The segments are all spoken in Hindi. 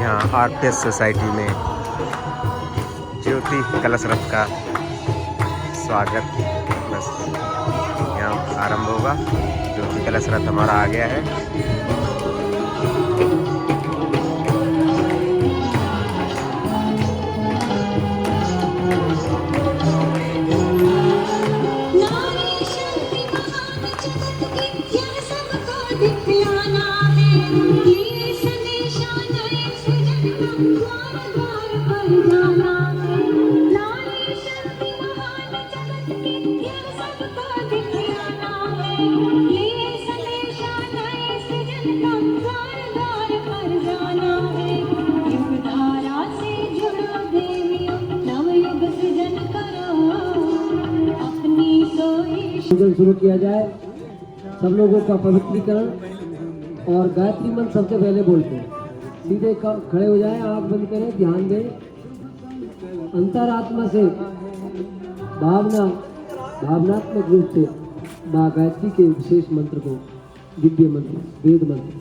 यहाँ आर्टिस्ट सोसाइटी में ज्योति कलश रथ का स्वागत बस यहाँ आरंभ होगा। ज्योति कलश रथ हमारा आ गया है। शुरू किया जाए। सब लोगों का पवित्रीकरण और गायत्री मंत्र सबसे पहले बोलते हैं। सीधे खड़े हो जाए, आंख बंद करें, ध्यान दें। अंतरात्मा से भावनात्मक रूप से माँ गायत्री के विशेष मंत्र को, दिव्य मंत्र, वेद मंत्र,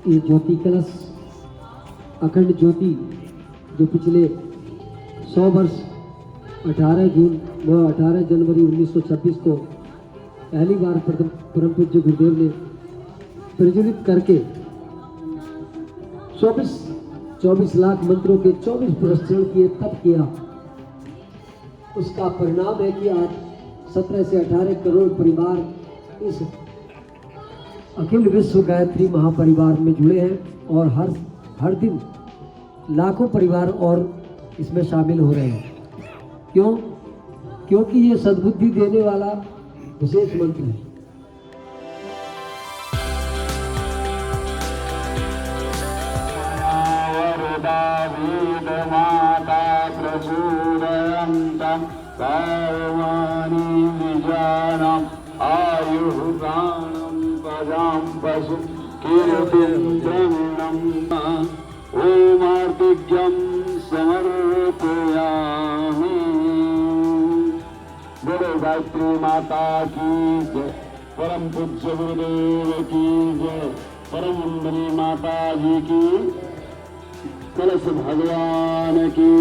ये ज्योति कलश अखंड ज्योति जो पिछले 100 वर्ष 18 जून व 18 जनवरी 1926 को पहली बार परम पूज्य गुरुदेव ने प्रज्वलित करके 24 लाख मंत्रों के 24 पुरस्कार किए, तब किया। उसका परिणाम है कि आज 17 से 18 करोड़ परिवार इस अखिल विश्व गायत्री महापरिवार में जुड़े हैं और हर दिन लाखों परिवार और इसमें शामिल हो रहे हैं। क्यों? क्योंकि ये सद्बुद्धि देने वाला विशेष मंत्र है। पशु कीर्तिं द्रविणं ओमार्तिज्ञं समर्पयामि। बोलो गायत्री माता की जय, परम पूज्य गुरुदेव की जय, परम सुंदरी माता जी की, कलश भगवान की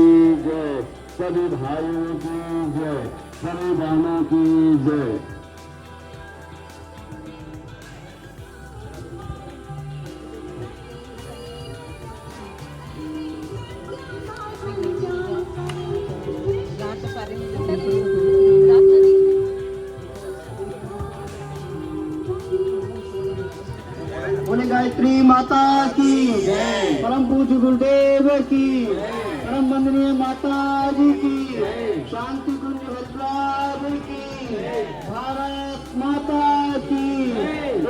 जय, सभी भाइयों की जय, सभी बहनों की जय। बोले गायत्री माता की जय, परम पूज्य गुरुदेव की, परम वंदनीय माता जी की, शांति कुंज हरिद्वार की, भारत माता की।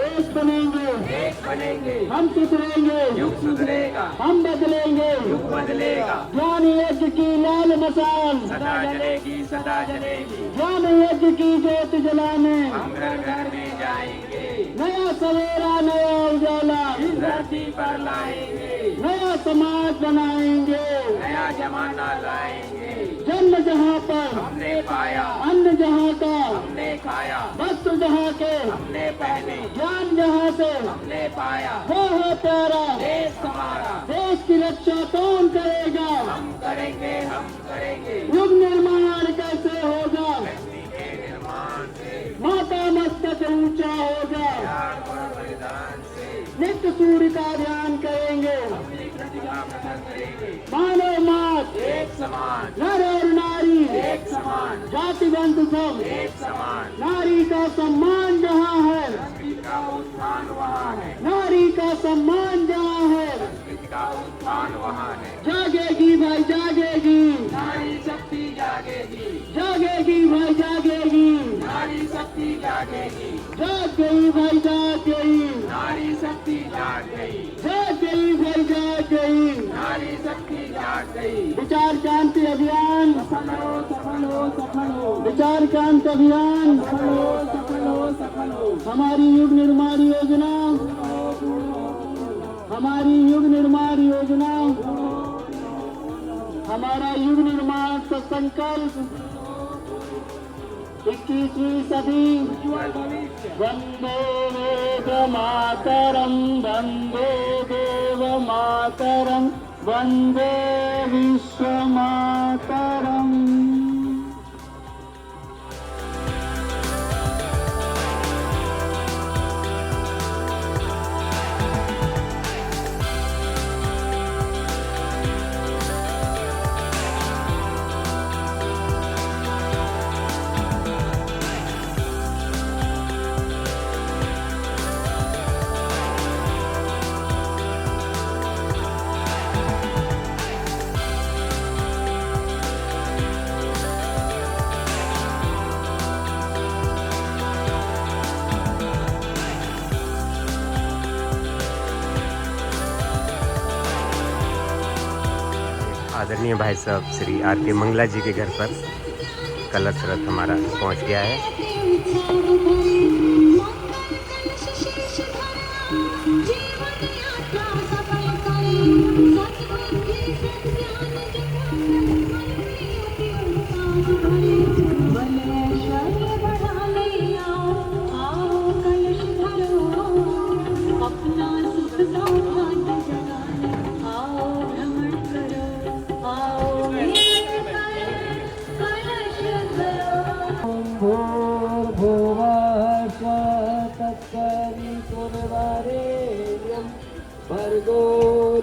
एक बनेंगे, हम सुधरेंगे, युग सुधरेगा, हम बदलेंगे, युग बदलेगा। ज्ञान यज्ञ की लाल मशाल सदा जलेगी, सदा जलेगी। ज्ञान यज्ञ की ज्योत जलाने हम घर घर में जाएंगे। नया सवेरा, नया उजाला इस धरती पर लाएंगे। नया समाज बनाएंगे, नया जमाना लाएंगे। जन्म जहाँ पर हमने पाया, अन्न जहाँ का हमने खाया, वस्त्र जहाँ के हमने पहने, ज्ञान जहाँ से हमने पाया, वो है प्यारा देश हमारा। देश की रक्षा कौन करेगा? हम करेंगे, हम करेंगे। युग निर्माण कैसे होगा? व्यक्ति के निर्माण से। माता मस्तक ऊंचा होगा, नित्य सूर्य का ध्यान करेंगे, मानव मात एक समान, नर और नारी एक समान, जाति बंधु सब एक समान। नारी का सम्मान जहाँ है, संस्कृति का उत्थान वहाँ है। नारी का सम्मान जहाँ है, संस्कृति का उत्थान वहाँ है। जागेगी भाई जागेगी, नारी शक्ति जागेगी, जागेगी भाई जागेगी, नारी शक्ति जागेगी। जाग गई भाई जाग गई, नारी शक्ति जाग गई, जाग गई भाई जाग गई। विचार क्रांति अभियान विचार क्रांति अभियान हमारी युग निर्माण योजना हमारी युग निर्माण योजना हमारा युग निर्माण का संकल्प 21वीं सदी वंदे वेद मातरम वंदे देव मातरम वंदे विश्व मातरम। आदरणीय भाई साहब श्री आर.के. मंगला जी के घर पर कलश रथ हमारा पहुंच गया है। भर्गो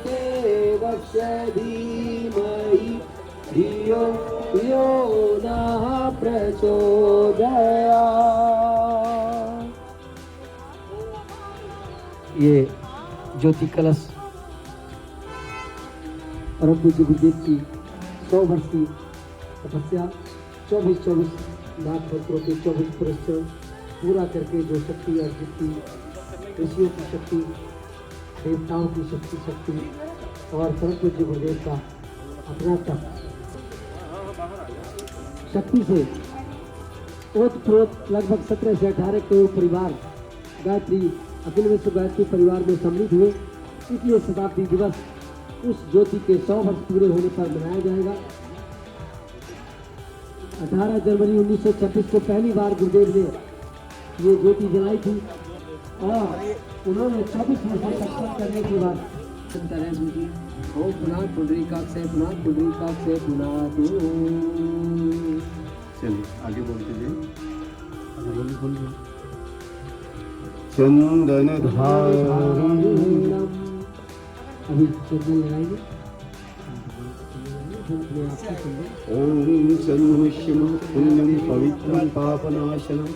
देवस्य धीमहि धियो यो नः प्रचोदयात्। ये ज्योति कलश परम पूज्य गुरुदेव की 100 वर्ष की तपस्या 24 लाख मंत्रों के 24 पुरस्कार पूरा करके जो शक्ति अर्जित की, ऋषियों की शक्ति, देवताओं की शक्ति और परम पूज्य गुरुदेव का अपना तप शक्ति से ओतप्रोत लगभग 17 से 18 करोड़ परिवार गायत्री अखिल विश्व गायत्री परिवार में सम्मिलित हुए। इसलिए शताब्दी दिवस उस ज्योति के 100 वर्ष पूरे होने पर मनाया जाएगा। 18 जनवरी 1926 को पहली बार गुरुदेव ने ये ज्योति जलाई थी और उन्होंने 24 वर्ष तक करने के बाद ओम पुनः पुंडरीकाक्ष से पुनः पुंडरीकाक्ष से पुनः तो चलिए आगे बोलते थे। चंदन अभी चंदन लगाएंगे। ओम सन्मुष्यम पुण्यम पवित्रम पापनाशनम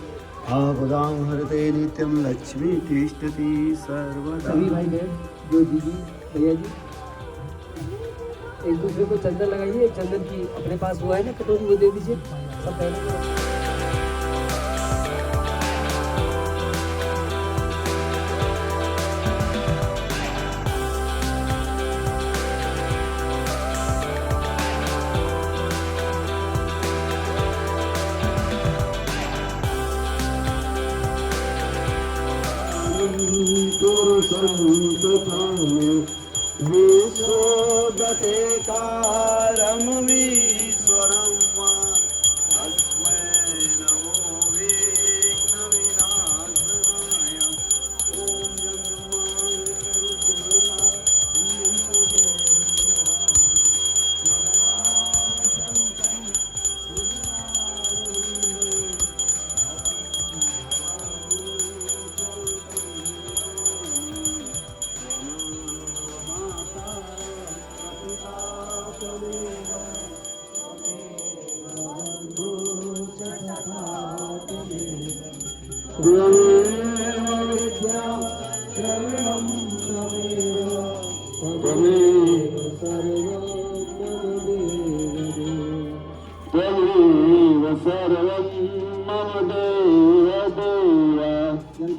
आपदां हरते नित्यम लक्ष्मी तिष्ठति सर्वदा। सभी भाई बहन जो दीदी भैया जी एक दूसरे को चंदन लगाइए। चंदन की अपने पास हुआ है ना कटोरी, वो दे दीजिए सब पहले। विश्वगते कारमवीश्वरं तस्मै नमो विघ्नविनाशनाय।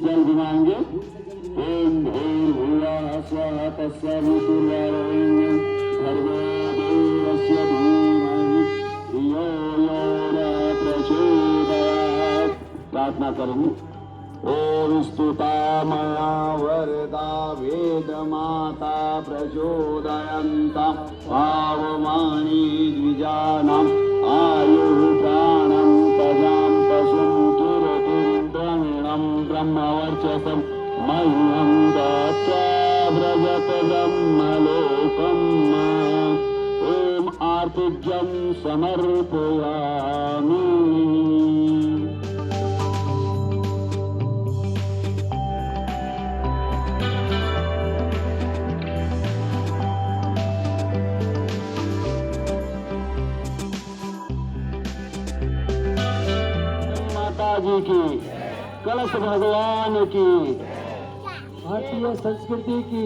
जल्दी मांगे। ओम भूर्भुवः स्वः तस्सवितुर्वरेण्यं धर्मवीरस्य धीमहि धियो यो न प्रचोदयात्। प्रार्थना करेंगे। ओम स्तुता मया वरदा वेदमाता प्रचोदयन्ता पावमानी द्विजानाम् आयुः प्राणं प्रजां पशुं किरतिं द्रविणं ब्रह्मवर्चसं मह्यं दत्त्वा व्रजत ब्रह्मलोकम्। ॐ आर्तिज्यं समर्पयामि। जी की, कलश भगवान की, भारतीय संस्कृति की,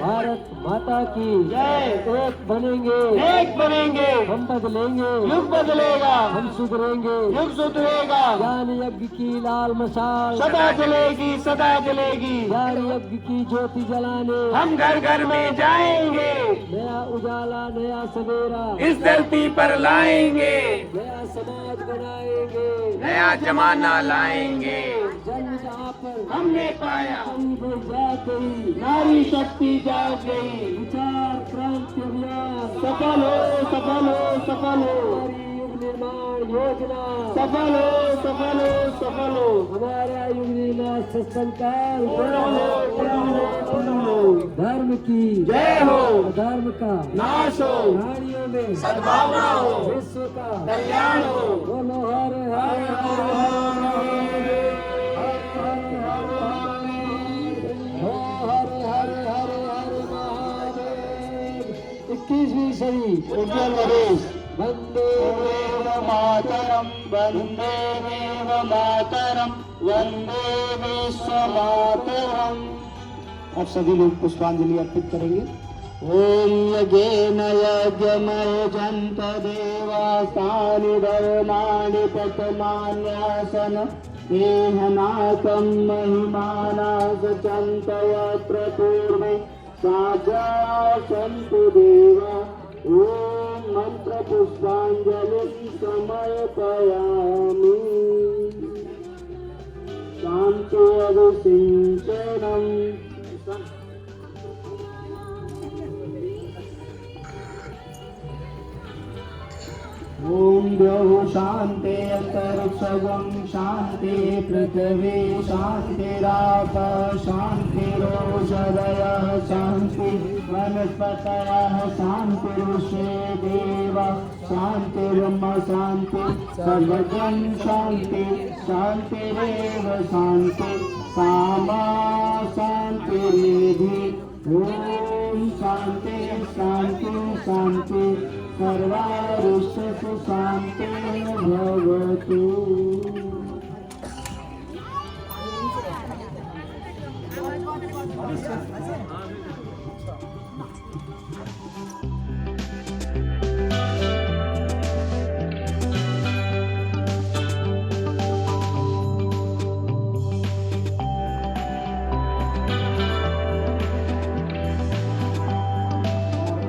भारत माता की एक बनेंगे, एक बनेंगे, हम बदलेंगे, युग बदलेगा, हम सुधरेंगे, युग सुधरेगा, ज्ञान यज्ञ की लाल मशाल सदा जलेगी, सदा जलेगी, ज्ञान यज्ञ की ज्योति जलाने हम घर घर में जाएंगे, नया उजाला नया सवेरा इस धरती पर लाएंगे, नया समाज बनाएंगे। नया जमाना लाएंगे। जन्म जहाँ पर हमने पाया, गरीब जाग गई, नारी शक्ति जाग गई, विचार क्रांति अभियान सफल हो, सफल हो, सफल हो, हमारी युग निर्माण योजना सफल हो, सफल हो, सफल हो, हमारा युग निर्माण संकल्प पूर्ण हो, पूर्ण हो, पूर्ण हो। धर्म की जय हो, धर्म का नाश हो, प्राणियों में सद्भावना हो, विश्व का कल्याण हो। बोलो हर हर हर हर हर हर महादेव। 21वीं सदी उज्जवल भविष्य। वंदे देव मातरम, वंदे देव मातरम, वंदे विश्व मातरम। अब सभी लोग पुष्पांजलि अर्पित करेंगे। ओम यज्ञेन यज्ञमय जंत देवास्तानि धर्माणि पतमान्यासन एहनाकं महिमाना सचन्त यत्र पूर्वे साजा सन्तु देवा। ओम मंत्र पुष्पांजलिं समर्पयामि। शान्तो अभिषिञ्चनम्। ओम द्यौः शान्ति अन्तरिक्षं शान्ति पृथिवी शान्तिराप शान्तिरोषधयः शान्ति वनस्पतयः शान्तिरुषे देवा शान्तिर्ब्रह्म शान्ति सर्वजन शान्ति शान्तिरेव शान्ति सामा शान्तिरेधि। ओम शान्ति शान्ति शान्ति सर्वारिष्टसु शान्तिर्भवतु।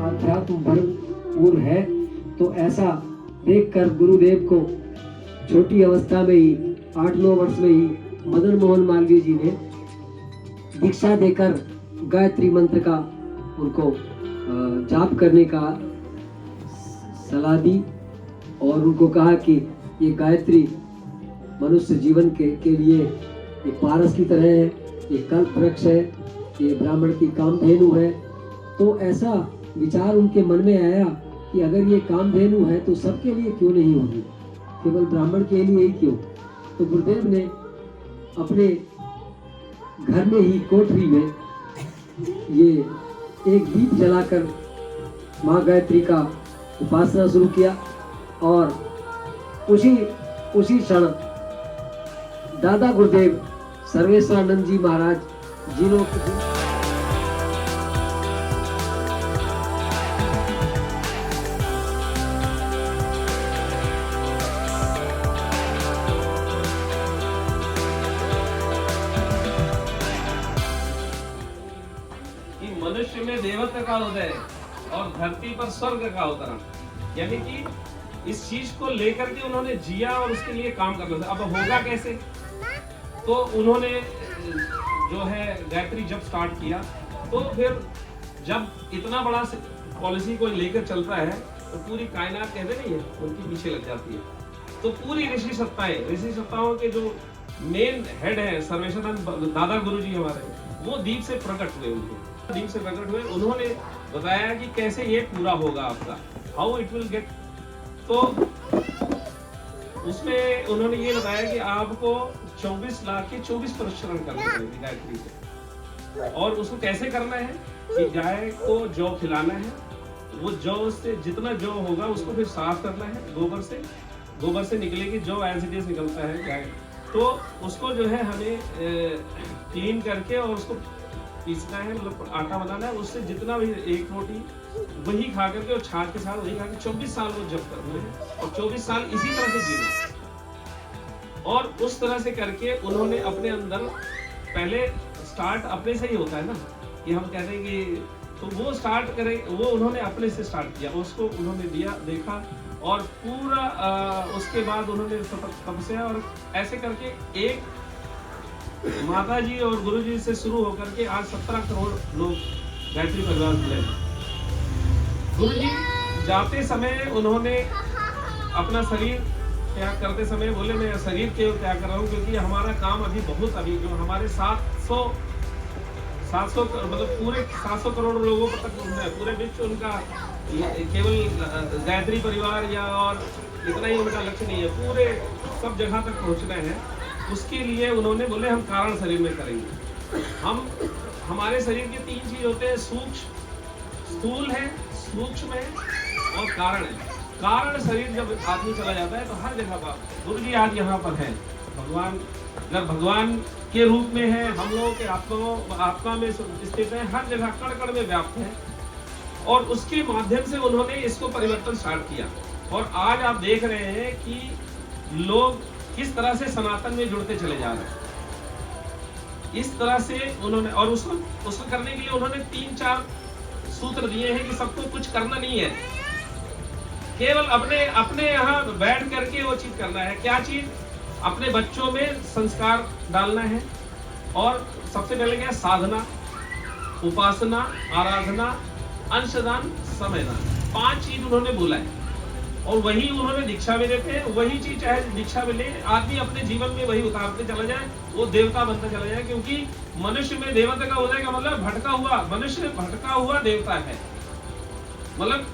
अध्यात्म भरपूर है, तो ऐसा देखकर गुरुदेव को छोटी अवस्था में ही 8-9 वर्ष में ही मदन मोहन मालवीय जी ने दीक्षा देकर गायत्री मंत्र का उनको जाप करने का सलाह दी और उनको कहा कि ये गायत्री मनुष्य जीवन के लिए एक पारस की तरह है, ये कल्प वृक्ष है, ये ब्राह्मण की कामधेनु है। तो ऐसा विचार उनके मन में आया कि अगर ये कामधेनु है तो सबके लिए क्यों नहीं होगी, केवल ब्राह्मण के लिए ही क्यों। तो गुरुदेव ने अपने घर में ही कोठरी में ये एक दीप जलाकर माँ गायत्री का उपासना शुरू किया और उसी क्षण दादा गुरुदेव सर्वेश्वरानंद जी महाराज जिन्हों मनुष्य में देवत्व का उदय और धरती पर स्वर्ग का अवतरण, यानी कि इस चीज को लेकर के उन्होंने जिया और उसके लिए काम करना था। अब होगा कैसे, तो उन्होंने जो है गायत्री जब स्टार्ट किया, तो फिर जब इतना बड़ा पॉलिसी को लेकर चलता है तो पूरी कायनात कहते नहीं है उनके पीछे लग जाती है। तो पूरी ऋषि सत्ताओं के जो मेन हेड है सर्वेश्वरानंद दादा गुरुजी हमारे, वो दीप से प्रकट हुए, उनको दीप से प्रकट हुए। उन्होंने बताया कि कैसे ये पूरा होगा आपका, हाउ इट विल गेट। तो उसमें उन्होंने ये बताया कि आपको 24 लाख के 24 प्रश्न करने पड़ेंगे गायत्री से, और उसको कैसे करना है कि गाय को जौ खिलाना है, वो जौ से जितना जौ होगा उसको फिर साफ करना है गोबर से निकलेगी जौ, एज इट इज निकलता है गाय, तो उसको जो है हमें क्लीन करके और उसको पीसना है, मतलब आटा बनाना है, उससे जितना भी एक रोटी वही खा करके और छाछ के साथ वही खा के 24 साल वो जब करना है और 24 साल इसी तरह से जीना है। और उस तरह से करके उन्होंने अपने अंदर पहले स्टार्ट अपने से ही होता है ना, कि हम कहते हैं कि तो वो स्टार्ट करें, वो उन्होंने अपने से स्टार्ट किया, उसको उन्होंने दिया देखा और पूरा उसके बाद उन्होंने तपस्या और ऐसे करके एक माता जी और गुरु जी से शुरू होकर के आज 17 करोड़ लोग गायत्री परिवार मिले। गुरु जी जाते समय उन्होंने अपना शरीर त्याग करते समय बोले मैं शरीर के त्याग कर रहा हूँ, क्योंकि हमारा काम अभी जो हमारे 700 मतलब पूरे 700 करोड़ लोगों तक पूरे विश्व उनका केवल गायत्री परिवार या और इतना ही उनका लक्ष्य नहीं है, पूरे सब जगह तक पहुंचना है। उसके लिए उन्होंने बोले हम कारण शरीर में करेंगे। हमारे शरीर के 3 चीज होते हैं, सूक्ष्म, स्थूल है, सूक्ष्म है और कारण है। कारण शरीर जब आदमी चला जाता है तो हर जगह पर गुरु जी आज यहाँ पर है, भगवान के रूप में है, हम लोगों के आत्मा में स्थित है, हर जगह कण कण में व्याप्त है, और उसके माध्यम से उन्होंने इसको परिवर्तन स्टार्ट किया। और आज आप देख रहे हैं कि लोग किस तरह से सनातन में जुड़ते चले जा रहे हैं। इस तरह से उन्होंने, और उसको करने के लिए उन्होंने 3-4 सूत्र दिए हैं कि सबको कुछ करना नहीं है, केवल अपने यहाँ बैठ करके वो चीज करना है। क्या चीज? अपने बच्चों में संस्कार डालना है, और सबसे पहले क्या? साधना, उपासना, आराधना, अंशदान, समयदान, 5 चीज उन्होंने बोला है। और वही उन्होंने दीक्षा में देते हैं, वही चीज चाहे दीक्षा में ले आदमी अपने जीवन में वही उतारते चला जाए, वो देवता बनता चला जाए। क्योंकि मनुष्य में देवता का होने का मतलब भटका हुआ मनुष्य, भटका हुआ देवता है। मतलब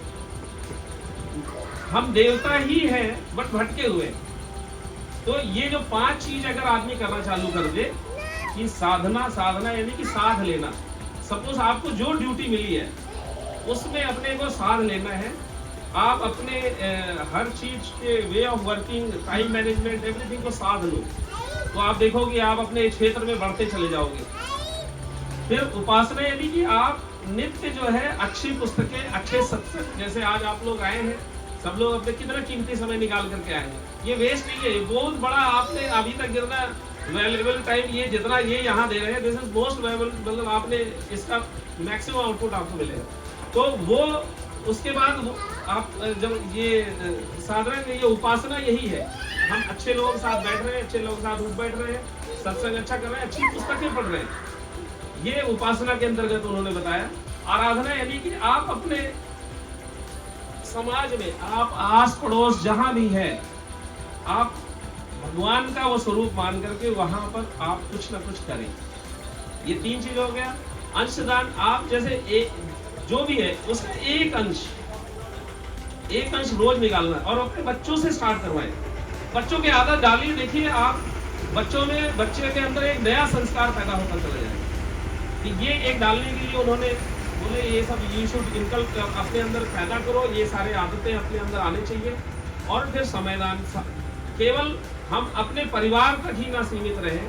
हम देवता ही हैं बट भटके हुए। तो ये जो 5 चीज अगर आदमी करना चालू कर दे कि साधना यानी कि साध लेना, सपोज आपको जो ड्यूटी मिली है उसमें अपने को साध लेना है। आप अपने हर चीज के way of working, time management, everything को साध लो, तो आप देखोगे आप अपने क्षेत्र में बढ़ते चले जाओगे। फिर उपासना यानी कि आप नित्य जो है अच्छी पुस्तकें, अच्छे सत्संग, जैसे आज आप लोग आए हैं, सब लोग अपने कितना कीमती समय निकाल करके आए हैं, ये वेस्ट नहीं है, बहुत बड़ा आपने अभी तक जितना वैल्यूएबल टाइम ये जितना ये यहाँ दे रहे हैं, दिस इज मोस्ट वैल्यूएबल, मतलब आपने इसका मैक्सिमम आउटपुट आपको मिलेगा। तो वो उसके बाद आप जब ये साधना, ये उपासना यही है, हम अच्छे लोगों के साथ बैठ रहे हैं, अच्छे लोगों के साथ उठ बैठ रहे हैं, सत्संग अच्छा कर रहे हैं, अच्छी पुस्तकें पढ़ रहे हैं, ये उपासना के अंतर्गत उन्होंने बताया। आराधना यानी कि आप अपने समाज में, आप आस पड़ोस जहां भी है, आप भगवान का वो स्वरूप मान करके वहां पर आप कुछ ना कुछ करें। ये 3 चीज हो गया। अंशदान, आप जैसे जो भी है उसका एक अंश रोज निकालना और अपने बच्चों से स्टार्ट करवाएं। बच्चों की आदत डालिए, देखिए आप बच्चे के अंदर एक नया संस्कार पैदा होता चला जाएगा। कि ये एक डालने के लिए उन्होंने बोले ये सब यू शुड इनकल्क अपने अंदर पैदा करो, ये सारे आदतें अपने अंदर आने चाहिए। और फिर समयदान, केवल हम अपने परिवार तक ही ना सीमित रहे,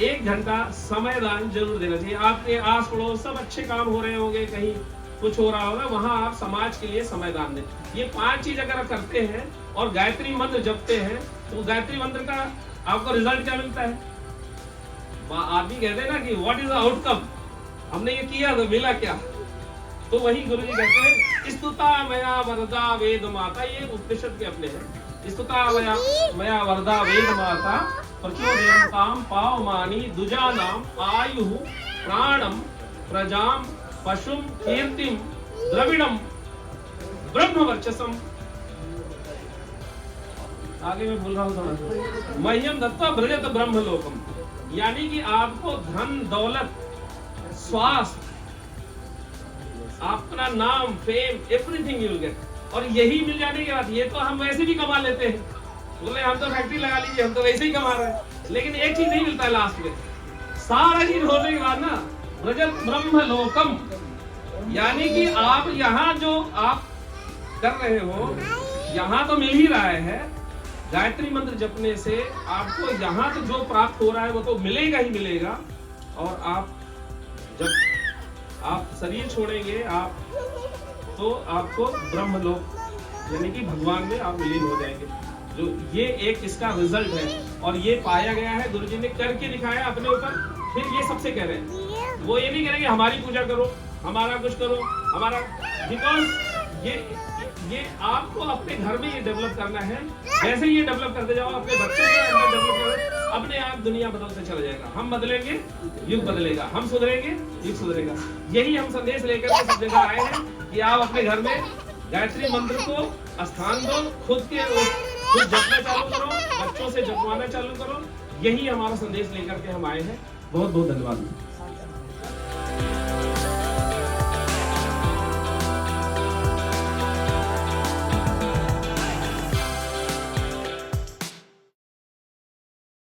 1 घंटा समयदान जरूर देना चाहिए। आपके आस पड़ोस सब अच्छे काम हो रहे होंगे, कहीं कुछ हो रहा होगा, वहां आप समाज के लिए समयदान दें। ये 5 चीज अगर करते हैं और गायत्री मंत्र जपते हैं तो गायत्री मंत्र का आपको रिजल्ट क्या मिलता है? आदमी कहते हैं ना कि व्हाट इज द आउटकम, हमने ये किया तो मिला क्या? तो वही गुरु जी कहते हैं स्तुता मया वरदा वेद माता, ये उपनिषद के अपने हैं। स्तुता मया वरदा वेद माता प्रचोदयन्ताम पावमानी दुजानाम आयु प्राणम प्रजाम पशुम कीर्तिम द्रविड़म ब्रह्मवर्चसम। आगे मैं बोल रहा हूँ थोड़ा। मह्यम दत्ता ब्रजत ब्रह्मलोकम, यानी कि आपको धन दौलत स्वास्थ्य अपना नाम fame everything you will get. और यही मिल जाने के बाद, ये तो हम वैसे भी कमा लेते हैं, बोले हम तो फैक्ट्री लगा लीजिए हम तो वैसे ही कमा रहे हैं, लेकिन एक चीज नहीं मिलता है लास्ट में, सारा चीज होने के बाद ना ब्रजत ब्रह्मलोकम, यानी कि आप यहाँ जो आप कर रहे हो यहाँ तो मिल ही रहा है। गायत्री मंत्र जपने से आपको यहाँ तो जो प्राप्त हो रहा है वो तो मिलेगा ही मिलेगा। और आप जब आप शरीर छोड़ेंगे आप तो आपको ब्रह्मलोक यानी कि भगवान में आप विलीन हो जाएंगे। जो ये एक इसका रिजल्ट है और ये पाया गया है, गुरुजी ने करके दिखाया अपने ऊपर। फिर ये सबसे कह रहे हैं, वो ये नहीं करेंगे हमारी पूजा करो हमारा कुछ करो हमारा, बिकॉज ये आपको अपने घर में ये डेवलप करना है। जैसे ये डेवलप करते जाओ अपने बच्चों के अंदर डेवलप करो, अपने आप दुनिया बदलते चला जाएगा। हम बदलेंगे युग बदलेगा, हम सुधरेंगे युग सुधरेगा। यही हम संदेश लेकर के सब जगह आए हैं कि आप अपने घर में गायत्री मंत्र को स्थान दो, खुद जपना चालू करो, बच्चों से जपवाना चालू करो। यही हमारा संदेश लेकर के हम आए हैं। बहुत बहुत धन्यवाद।